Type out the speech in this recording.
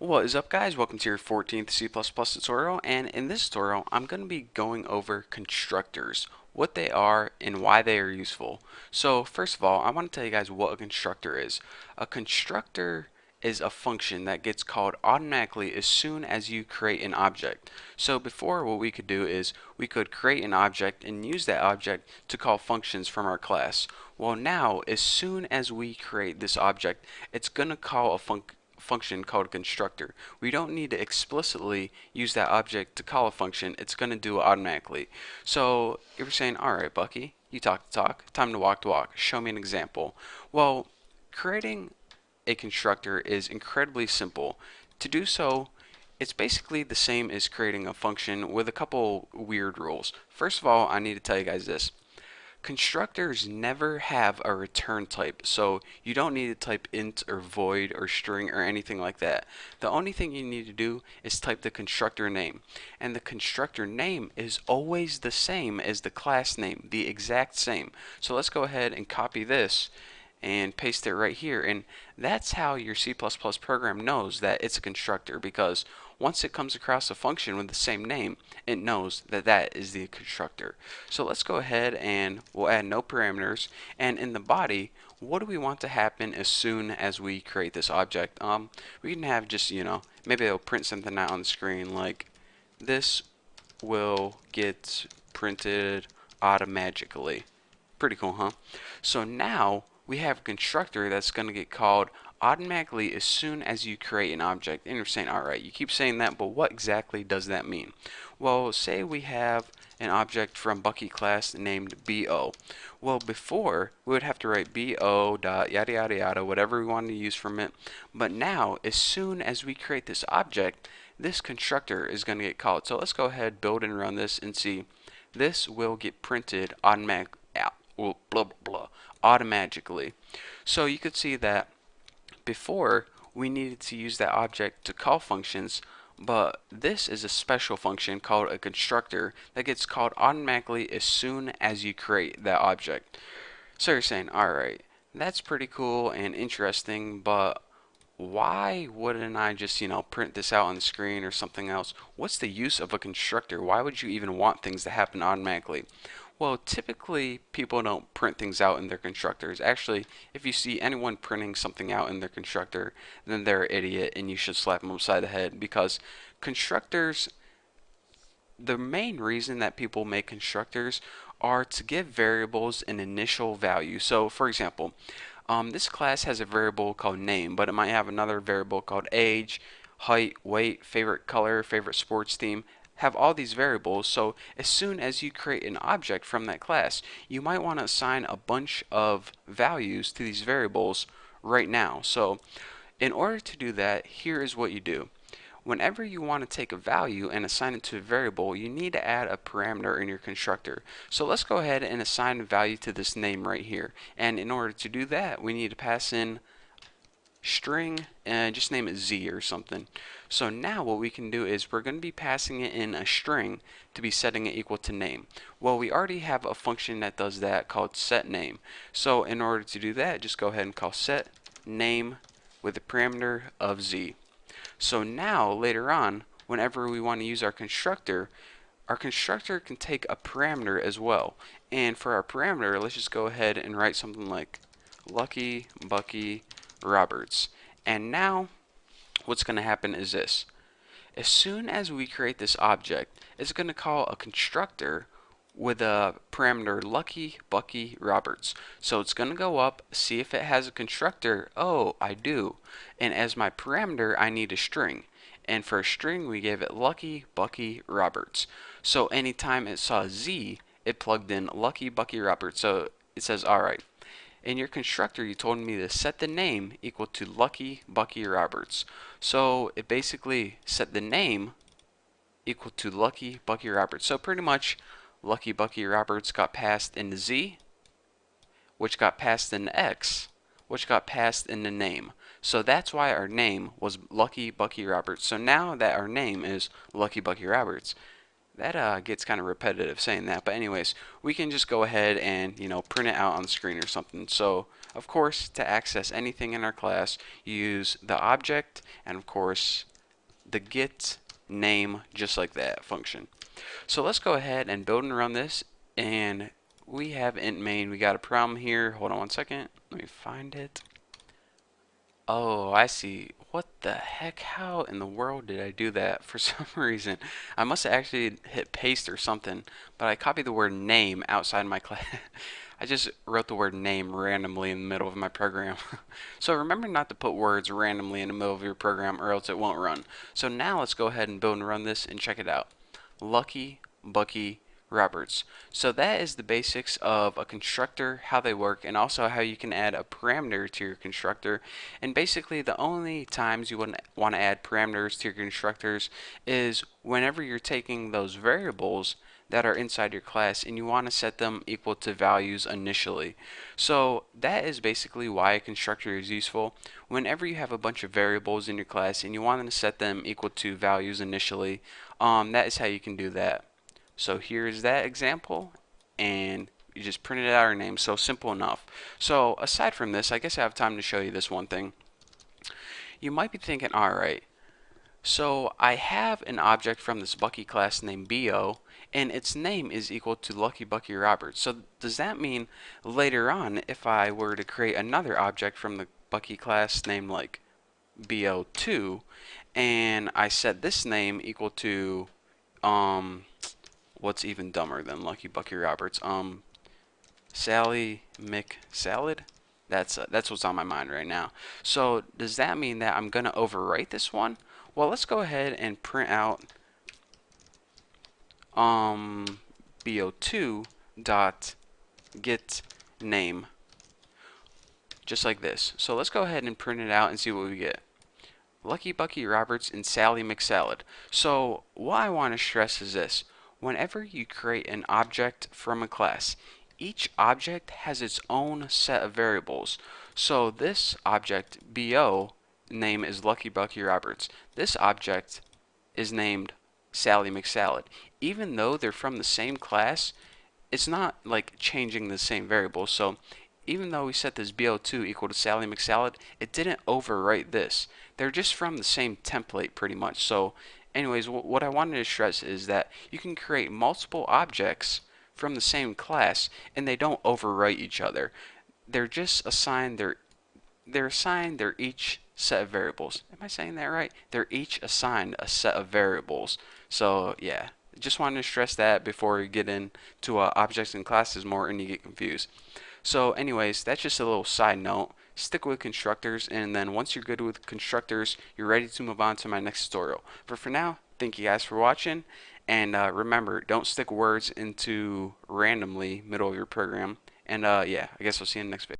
What is up, guys? Welcome to your 14th C++ tutorial, and in this tutorial I'm going to be going over constructors, what they are and why they are useful. So first of all, I want to tell you guys what a constructor is. A constructor is a function that gets called automatically as soon as you create an object. So before, what we could do is we could create an object and use that object to call functions from our class. Well, now as soon as we create this object, it's going to call a function called constructor. We don't need to explicitly use that object to call a function. It's going to do it automatically. So if you're saying, all right, Bucky, you talk the talk, time to walk the walk, show me an example. Well, creating a constructor is incredibly simple. To do so, it's basically the same as creating a function with a couple weird rules. First of all, I need to tell you guys this. Constructors never have a return type, so you don't need to type int or void or string or anything like that. The only thing you need to do is type the constructor name, and the constructor name is always the same as the class name, the exact same. So let's go ahead and copy this and paste it right here, and that's how your C++ program knows that it's a constructor, because once it comes across a function with the same name, it knows that that is the constructor. So let's go ahead and we'll add no parameters, and in the body, what do we want to happen as soon as we create this object? We can have just, maybe it'll print something out on the screen like this will get printed automatically. Pretty cool, huh? So now we have a constructor that's going to get called automatically as soon as you create an object. And you're saying, alright, you keep saying that, but what exactly does that mean? Well, say we have an object from Bucky class named BO. Well, before, we would have to write BO dot yada yada yada, whatever we wanted to use from it. But now, as soon as we create this object, this constructor is going to get called. So let's go ahead, build and run this and see. This will get printed automatically. Blah, blah, blah, automatically. So you could see that before we needed to use that object to call functions, but this is a special function called a constructor that gets called automatically as soon as you create that object. So you're saying, alright, that's pretty cool and interesting, but why wouldn't I just, print this out on the screen or something else? What's the use of a constructor? Why would you even want things to happen automatically? Well, typically people don't print things out in their constructors. Actually, if you see anyone printing something out in their constructor, then they're an idiot and you should slap them upside the head, because constructors, the main reason that people make constructors are to give variables an initial value. So for example, this class has a variable called name, but it might have another variable called age, height, weight, favorite color, favorite sports team, have all these variables. So as soon as you create an object from that class, you might want to assign a bunch of values to these variables right now. So in order to do that, here is what you do. Whenever you want to take a value and assign it to a variable, you need to add a parameter in your constructor. So let's go ahead and assign a value to this name right here. And in order to do that, we need to pass in string and just name it Z or something. So now what we can do is we're going to be passing it in a string to be setting it equal to name. Well, we already have a function that does that called setName. So in order to do that, just go ahead and call setName with a parameter of Z. So now later on, whenever we want to use our constructor can take a parameter as well. And for our parameter, let's just go ahead and write something like Lucky Bucky Roberts. And now what's going to happen is this. As soon as we create this object, it's going to call a constructor with a parameter Lucky Bucky Roberts. So it's going to go up, see if it has a constructor. Oh, I do. And as my parameter, I need a string. And for a string, we gave it Lucky Bucky Roberts. So anytime it saw Z, it plugged in Lucky Bucky Roberts. So it says, alright, in your constructor, you told me to set the name equal to Lucky Bucky Roberts. So it basically set the name equal to Lucky Bucky Roberts. So pretty much Lucky Bucky Roberts got passed into Z, which got passed into X, which got passed into name. So that's why our name was Lucky Bucky Roberts. So now that our name is Lucky Bucky Roberts, that gets kind of repetitive saying that, but anyways, we can just go ahead and print it out on the screen or something. So of course, to access anything in our class, you use the object and of course the get name just like that function. So let's go ahead and build and run this, and we have int main. We got a problem here. Hold on one second. Let me find it. Oh, I see. What the heck? How in the world did I do that? For some reason, I must have actually hit paste or something, but I copied the word name outside my class. I just wrote the word name randomly in the middle of my program. So remember not to put words randomly in the middle of your program or else it won't run. So now let's go ahead and build and run this and check it out. Lucky Bucky Roberts. So that is the basics of a constructor, how they work, and also how you can add a parameter to your constructor. And basically the only times you wouldn't want to add parameters to your constructors is whenever you're taking those variables that are inside your class and you want to set them equal to values initially. So that is basically why a constructor is useful. Whenever you have a bunch of variables in your class and you want to set them equal to values initially, that is how you can do that. So here's that example, and you just printed out our name. So simple enough. So aside from this, I guess I have time to show you this one thing. You might be thinking, alright, so I have an object from this Bucky class named BO, and its name is equal to Lucky Bucky Roberts. So does that mean later on, if I were to create another object from the Bucky class named like BO2, and I set this name equal to what's even dumber than Lucky Bucky Roberts? Sally McSalad? That's what's on my mind right now. So does that mean that I'm gonna overwrite this one? Well, let's go ahead and print out bo2 dot get name just like this. So let's go ahead and print it out and see what we get. Lucky Bucky Roberts and Sally McSalad. So what I want to stress is this. Whenever you create an object from a class, each object has its own set of variables. So this object, BO, name is Lucky Bucky Roberts. This object is named Sally McSalad. Even though they're from the same class, it's not like changing the same variable. So even though we set this BO2 equal to Sally McSalad, it didn't overwrite this. They're just from the same template pretty much. So anyways, what I wanted to stress is that you can create multiple objects from the same class and they don't overwrite each other. They're just assigned they're each set of variables. Am I saying that right? They're each assigned a set of variables. So yeah, just wanted to stress that before we get into objects and classes more and you get confused. So anyways, that's just a little side note. Stick with constructors, and then once you're good with constructors, you're ready to move on to my next tutorial. But for now, thank you guys for watching, and remember, don't stick words into randomly middle of your program. And yeah, I guess I'll see you in the next video.